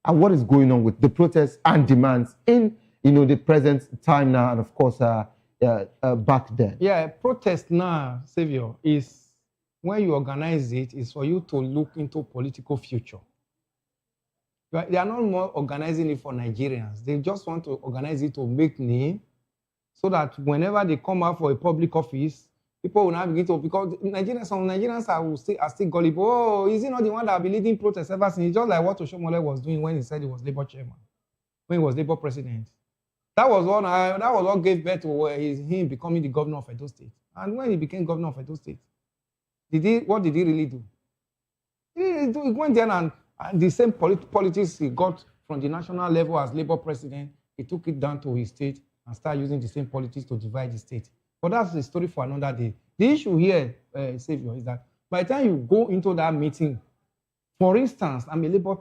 B: And what is going on with the protests and demands in, the present time now and, of course, back then?
D: Yeah, protest now, Savior, is when you organize it, is for you to look into political future. They are not more organizing it for Nigerians. They just want to organize it to make name so that whenever they come out for a public office, people will not begin to, because some Nigerians are still gullible. Oh, is he not the one that will be leading protests ever since? It's just like what Oshomole was doing when he said he was Labour chairman, when he was Labour president. That was what gave birth to him becoming the governor of Edo State. And when he became governor of Edo State, what did he really do? He went there and the same politics he got from the national level as Labour president, he took it down to his state and started using the same politics to divide the state. But that's the story for another day. The issue here, Savior, is that by the time you go into that meeting, for instance, I'm a Labour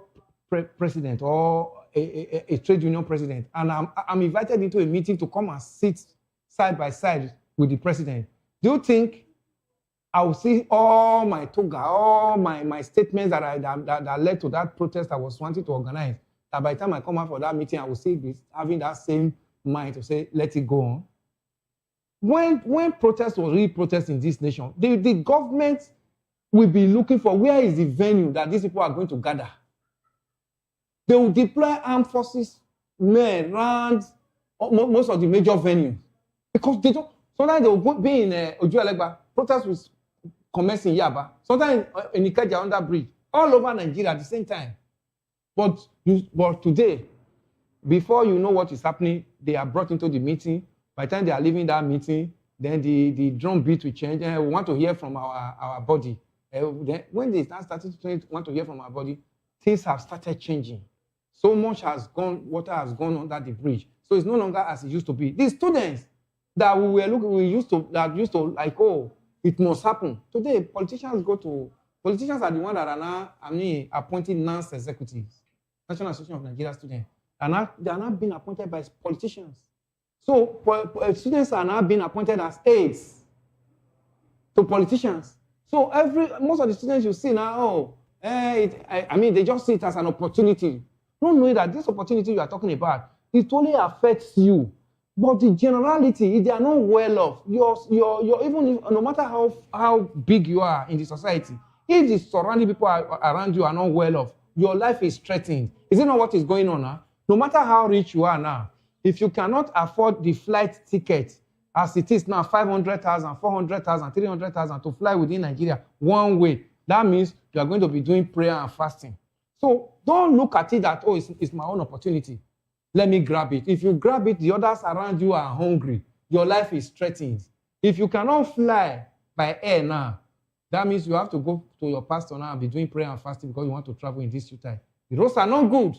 D: president or a trade union president, and I'm invited into a meeting to come and sit side by side with the president. Do you think I will see all my toga, all my statements that led to that protest I was wanting to organize, that by the time I come out for that meeting, I will still be having that same mind to say, let it go on? When protest was really protest in this nation, the government will be looking for where is the venue that these people are going to gather. They will deploy armed forces men around most of the major venues because they don't. Sometimes they will be in Ojuelegba, protest with commence in Yaba, sometimes in Ikeja under bridge, all over Nigeria at the same time. But today, before you know what is happening, they are brought into the meeting. By the time they are leaving that meeting, then the drum beat will change, and we want to hear from our body. Then when they started to want to hear from our body, things have started changing. So much has gone, water has gone under the bridge. So it's no longer as it used to be. These students that used to like, oh, it must happen. Today, politicians are the ones that are now, appointing NANS executives, National Association of Nigeria Students. They are not being appointed by politicians. So students are now being appointed as aides to politicians. So most of the students you see now, they just see it as an opportunity. Don't know that this opportunity you are talking about, it only affects you. But the generality, if they are not well off, you're even no matter how big you are in the society, if the surrounding people around you are not well off, your life is threatened. Is it not what is going on now? No matter how rich you are now, if you cannot afford the flight ticket as it is now, 500,000, 400,000, 300,000 to fly within Nigeria one way, that means you are going to be doing prayer and fasting. So don't look at it that, oh, it's my own opportunity. Let me grab it. If you grab it, the others around you are hungry. Your life is threatened. If you cannot fly by air now, that means you have to go to your pastor now and be doing prayer and fasting because you want to travel in this time. The roads are not good.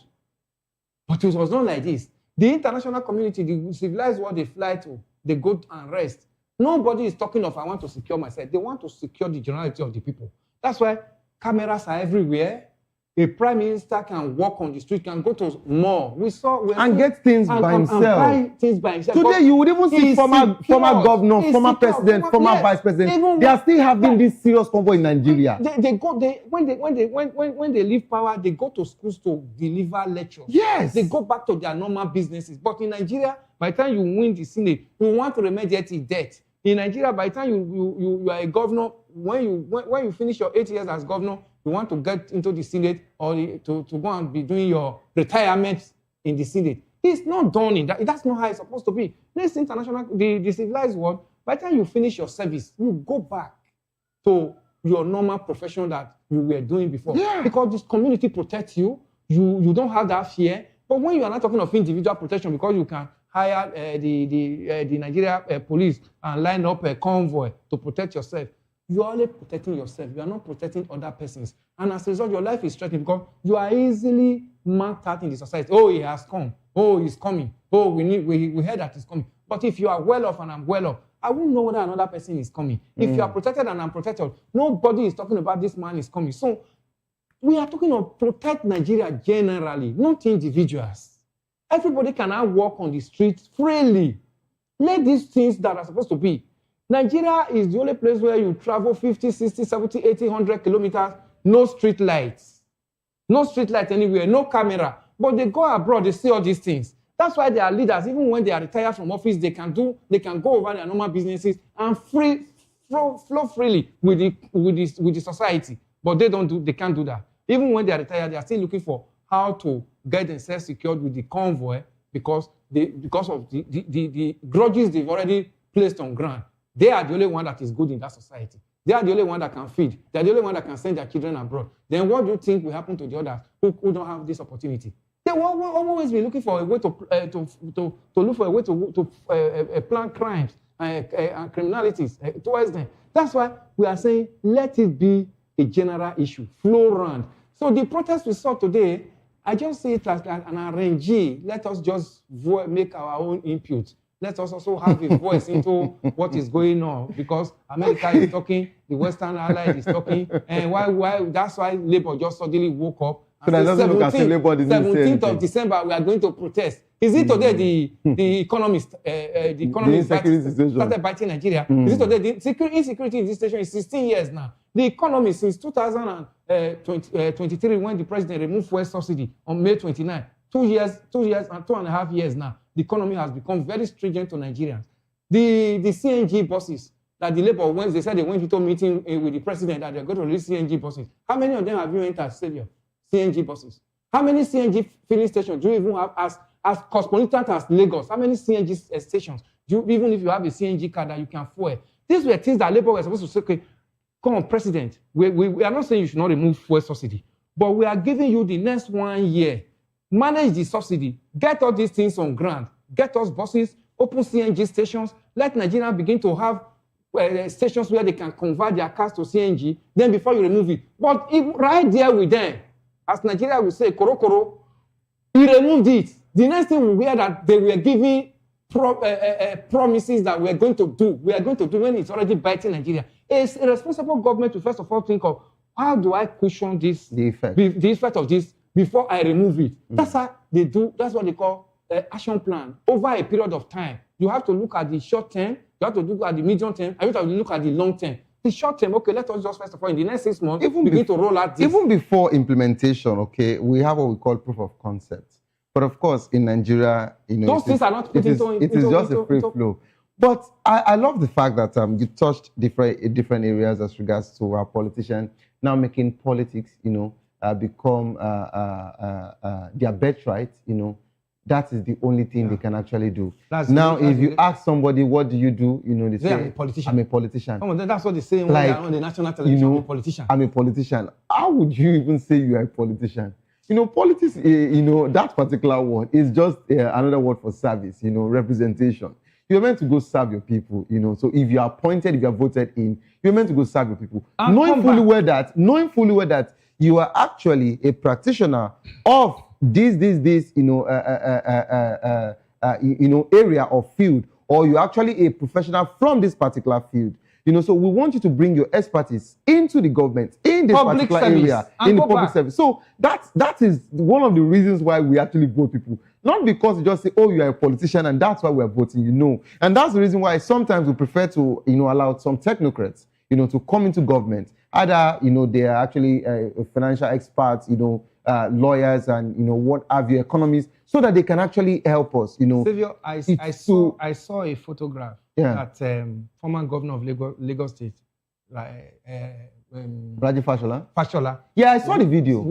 D: But it was not like this. The international community, the civilized world they fly to, they go and rest. Nobody is talking of, I want to secure myself. They want to secure the generality of the people. That's why cameras are everywhere. A prime minister can walk on the street, can go to mall.
B: Get things by himself.
D: Buy things by himself.
B: Today, you would even see former governor, former president, former vice president. They are still having this serious convoy in Nigeria.
D: When they leave power, they go to schools to deliver lectures.
B: Yes.
D: They go back to their normal businesses. But in Nigeria, by the time you win the Senate, you want to remediate the debt. In Nigeria, by the time you are a governor, when you finish your 8 years as governor, you want to get into the Senate or to go and be doing your retirement in the Senate. It's not done in that. That's not how it's supposed to be. This international, the civilized world, by the time you finish your service, you go back to your normal profession that you were doing before.
B: Yeah.
D: Because this community protects you. You don't have that fear. But when you are not talking of individual protection, because you can hire the Nigeria police and line up a convoy to protect yourself, you are only protecting yourself. You are not protecting other persons. And as a result, your life is threatened because you are easily marked out in the society. Oh, he has come. Oh, he's coming. Oh, we heard that he's coming. But if you are well off and I'm well off, I won't know whether another person is coming. If you are protected and I'm protected, nobody is talking about this man is coming. So we are talking of protect Nigeria generally, not individuals. Everybody can now walk on the streets freely. Let these things that are supposed to be. Nigeria is the only place where you travel 50, 60, 70, 80, 100 kilometers, no street lights. No street light anywhere, no camera. But they go abroad, they see all these things. That's why they are leaders. Even when they are retired from office, they can go over their normal businesses and flow freely with the society. But they can't do that. Even when they are retired, they are still looking for how to get themselves secured with the convoy because of the grudges they've already placed on ground. They are the only one that is good in that society. They are the only one that can feed. They are the only one that can send their children abroad. Then what do you think will happen to the others who don't have this opportunity? They will always be looking for a way to look for a way to plan crimes and criminalities towards them. That's why we are saying let it be a general issue, flow round. So the protest we saw today, I just see it as an RNG. Let us just make our own input. Let us also have a voice into what is going on because America is talking, the Western Allies is talking, and why that's why Labour just suddenly woke up.
B: So that doesn't look as if Labour didn't say anything.
D: 17th of December, we are going to protest. Is it today the economist started biting Nigeria? Is it today the insecurity in this station is 16 years now? The economy since 2023 when the president removed fuel subsidy on May 29, 2 years and 2.5 years now, the economy has become very stringent to Nigerians. The CNG buses that the Labour went, they said they went into a meeting with the president that they're going to release CNG buses. How many of them have you entered, Savior? CNG buses. How many CNG filling stations do you even have as cosmopolitan as Lagos? How many CNG stations do you, even if you have a CNG car that you can fuel? These were things that Labour were supposed to say, okay, come on, President, we are not saying you should not remove fuel subsidy, but we are giving you the next 1 year. Manage the subsidy, get all these things on ground, get us buses, open CNG stations, let Nigerians begin to have stations where they can convert their cars to CNG, then before you remove it. But if right there with them, as Nigeria will say, koro, we removed it. The next thing we hear that they were giving promises that we are going to do when it's already biting Nigeria. It's a responsible government to first of all think of how do I cushion this, the effect of this before I remove it. That's how they do, that's what they call action plan. Over a period of time, you have to look at the short term, you have to look at the medium term, and you have to look at the long term. The short term, okay, let us just first of all, in the next 6 months, begin to roll out this.
B: Even before implementation, okay, we have what we call proof of concept. But of course, in Nigeria,
D: those things are not put into
B: it is just a free flow. But I love the fact that you touched different areas as regards to our politicians now making politics, become their birthright. That is the only thing they can actually do. Now, if you ask somebody, what do you do? They say,
D: I'm a politician.
B: I'm a politician.
D: That's what they say when they're on the national television. I'm a politician.
B: I'm a politician. How would you even say you are a politician? Politics, that particular word is just another word for service, representation. You're meant to go serve your people, So if you are appointed, if you are voted in, you're meant to go serve your people. Knowing fully well that you are actually a practitioner of this area or field, or you're actually a professional from this particular field. So we want you to bring your expertise into the government in this particular area, in the public service. So that is one of the reasons why we actually vote people. Not because you just say, oh, you are a politician and that's why we're voting, And that's the reason why sometimes we prefer to, allow some technocrats, to come into government. Either, they are actually financial experts, lawyers and, what have you, economists, so that they can actually help us,
D: Savior, I saw a photograph that former governor of Lagos State,
B: Raji
D: Fashola.
B: Yeah, I saw the video.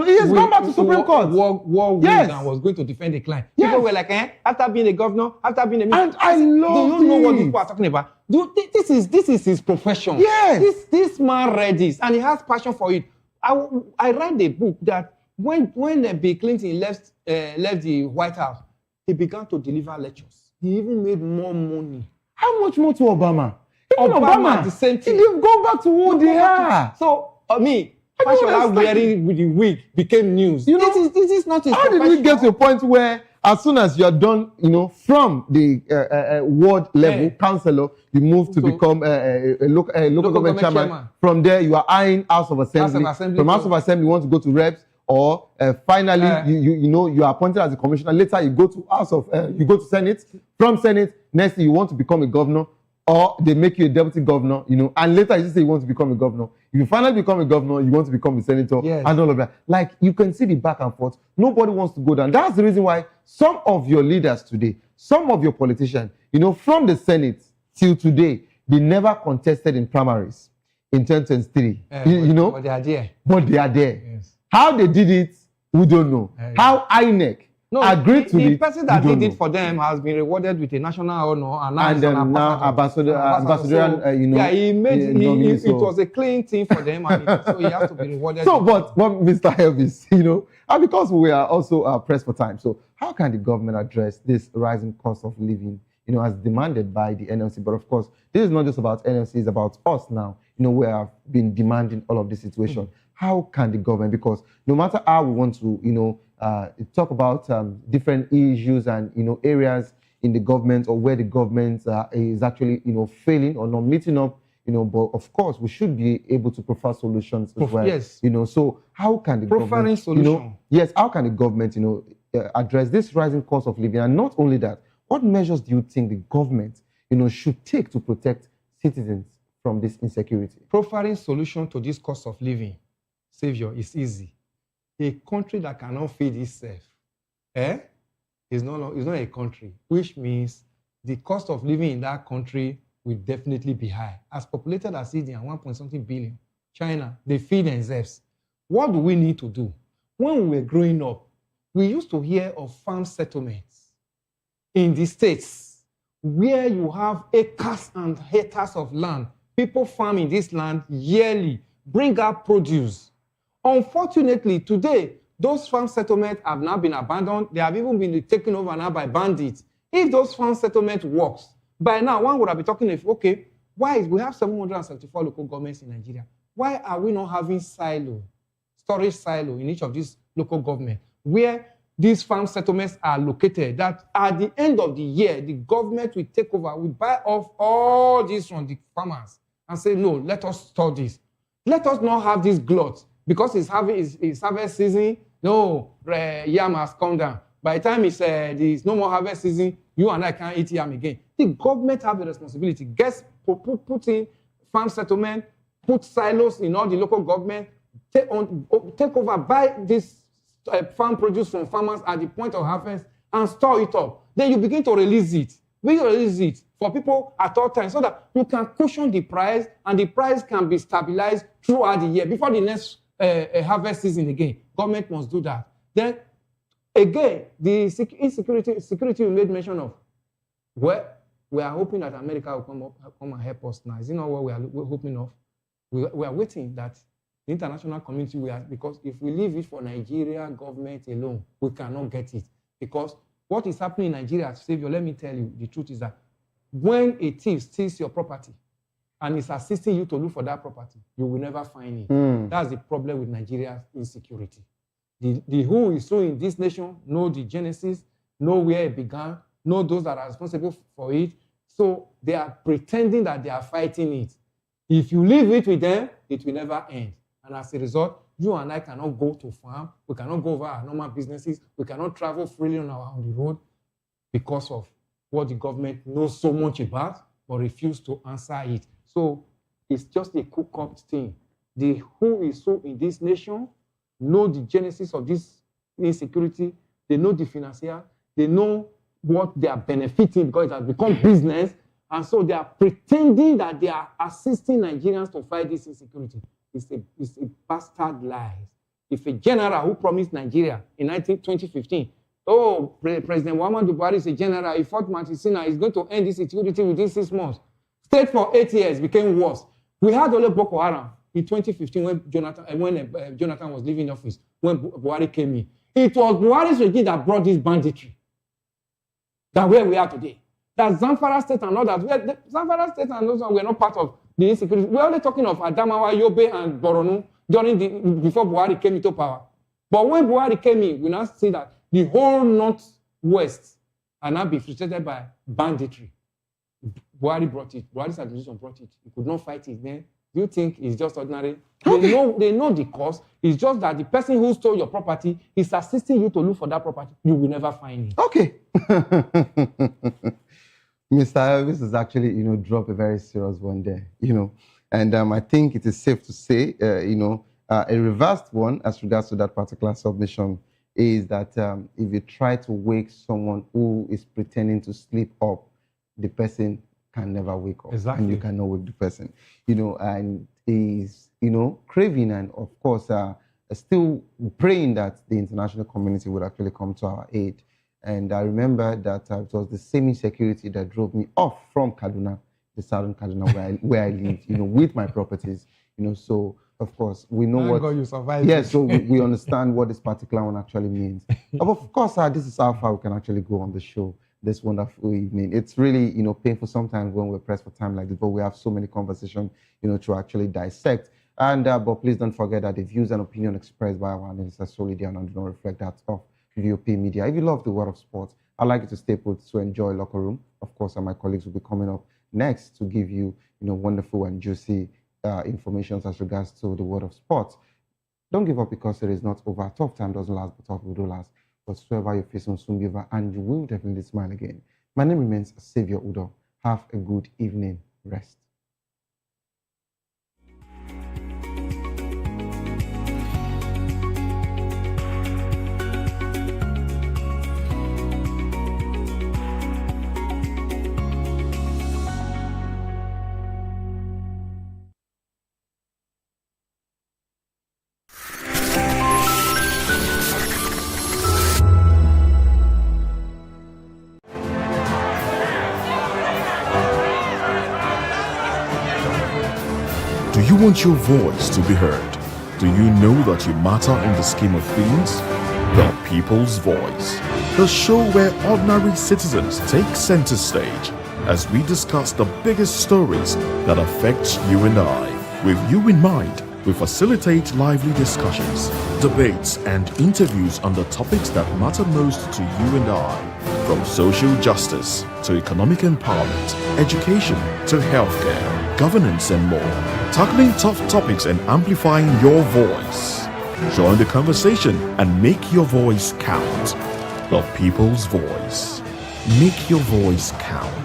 B: He has gone back to Supreme Court.
D: And was going to defend the client.
B: Yes.
D: People were like, after being a governor, after being a minister.
B: And I love
D: Do you know what people are talking about? This is his profession.
B: Yes.
D: This man read this and he has passion for it. I read a book that when Bill Clinton left the White House, he began to deliver lectures. He even made more money.
B: How much more to Obama?
D: Obama, the same thing.
B: They've gone back to who they are.
D: So, me,
B: I don't
D: Fashola
B: understand.
D: wearing with the wig became news.
B: You know,
D: this is not his
B: How did we get to a point where, as soon as you're done, from the ward level councillor, you move to become a local government chairman. From there, you are eyeing House of Assembly. From House of Assembly, you want to go to reps, or finally, you are appointed as a commissioner. Later, you go to you go to Senate. From Senate, next thing you want to become a governor, or they make you a deputy governor, and later you just say you want to become a governor. If you finally become a governor, you want to become a senator, and all of that. Like, you can see the back and forth. Nobody wants to go down. That's the reason why some of your leaders today, some of your politicians, from the Senate till today, they never contested in primaries in 2023.
D: But they are there.
B: But they are there.
D: Yes.
B: How they did it, we don't know. How INEC agreed to it.
D: The person that did it for them has been rewarded with a national honor, and
B: now ambassador,
D: he made it was a clean thing for them, and so he has to be rewarded.
B: So, but Mr. Elvis, and because we are also pressed for time, so how can the government address this rising cost of living, as demanded by the NLC? But of course, this is not just about NLC; it's about us now. We have been demanding all of this situation. How can the government? Because no matter how we want to, talk about different issues and areas in the government, or where the government is actually failing or not meeting up, but of course we should be able to provide solutions as well.
D: Yes.
B: So how can the government
D: solution?
B: Yes, how can the government address this rising cost of living? And not only that, what measures do you think the government should take to protect citizens from this insecurity?
D: Providing solution to this cost of living, Savior, is easy. A country that cannot feed itself, is not a country, which means the cost of living in that country will definitely be high. As populated as India, 1.something billion, China, they feed themselves. What do we need to do? When we were growing up, we used to hear of farm settlements in the States where you have acres and hectares of land. People farm in this land yearly, bring out produce. Unfortunately, today, those farm settlements have now been abandoned. They have even been taken over now by bandits. If those farm settlements works, by now, one would have been talking, why is we have 774 local governments in Nigeria? Why are we not having storage silo in each of these local governments, where these farm settlements are located, that at the end of the year, the government will take over, will buy off all this from the farmers and say, no, let us store this. Let us not have this glut. Because it's harvest season, yam has come down. By the time there's no more harvest season, you and I can't eat yam again. The government have the responsibility. Put in farm settlement, put silos in all the local government, take over, buy this farm produce from farmers at the point of harvest and store it up. Then you begin to release it. We release it for people at all times so that you can cushion the price, and the price can be stabilized throughout the year before the next harvest season again. Government must do that. Then, again, the security we made mention of. Well, we are hoping that America will come and help us now. Is it not what we're hoping of? We are waiting that the international community will, because if we leave it for Nigeria government alone, we cannot get it. Because what is happening in Nigeria, Savior, let me tell you, the truth is that when a thief steals your property, and is assisting you to look for that property, you will never find it. That's the problem with Nigeria's insecurity. The who is who in this nation know the genesis, know where it began, know those that are responsible for it. So they are pretending that they are fighting it. If you leave it with them, it will never end. And as a result, you and I cannot go to farm, we cannot go over our normal businesses, we cannot travel freely on the road because of what the government knows so much about, but refuse to answer it. So it's just a cook-up thing. The who is who in this nation know the genesis of this insecurity. They know the financier. They know what they are benefiting because it has become business. And so they are pretending that they are assisting Nigerians to fight this insecurity. It's a bastard lie. If a general who promised Nigeria in 2015, President Muhammadu Buhari is a general, he fought Matisina, he's going to end this insecurity within 6 months. Stayed for 8 years, became worse. We had only Boko Haram in 2015 when Jonathan was leaving office, when Buhari came in. It was Buhari's regime that brought this banditry. Than where we are today. that Zamfara State and others, Zamfara State and those were not part of the insecurity. We're only talking of Adamawa, Yobe, and Borno before Buhari came into power. But when Buhari came in, we now see that the whole northwest are now being frustrated by banditry. Buhari brought it. Buhari's administration brought it. He could not fight it then. Do you think it's just ordinary? Okay. They know the cause. It's just that the person who stole your property is assisting you to look for that property. You will never find it.
B: Okay. Mr. Elvis has actually, dropped a very serious one there, And I think it is safe to say, a reversed one as regards to that particular submission is that if you try to wake someone who is pretending to sleep up, the person can never wake up.
D: Exactly.
B: And you cannot wake the person, and is, craving and, of course, still praying that the international community would actually come to our aid. And I remember that it was the same insecurity that drove me off from Kaduna, the southern Kaduna, where I lived, with my properties, so of course we know what.
D: God, you survived.
B: Yeah, so we understand what this particular one actually means. But of course, this is how far we can actually go on the show this wonderful evening. It's really, painful sometimes when we're pressed for time like this, but we have so many conversations, to actually dissect. And but please don't forget that the views and opinion expressed by our analysts are solely there and do not reflect that of VOP Media. If you love the world of sports, I'd like you to stay put to enjoy Locker Room. Of course, and my colleagues will be coming up next to give you, wonderful and juicy information as regards to the world of sports. Don't give up because it is not over. Tough time doesn't last, but tough will do last. Whatsoever you're facing will soon be over, and you will definitely smile again. My name remains Savior Udo. Have a good evening. Rest.
C: Do you want your voice to be heard? Do you know that you matter in the scheme of things? The People's Voice, the show where ordinary citizens take center stage as we discuss the biggest stories that affect you and I. With you in mind, we facilitate lively discussions, debates, and interviews on the topics that matter most to you and I. From social justice to economic empowerment, education to healthcare, governance, and more. Tackling tough topics and amplifying your voice. Join the conversation and make your voice count. The People's Voice. Make your voice count.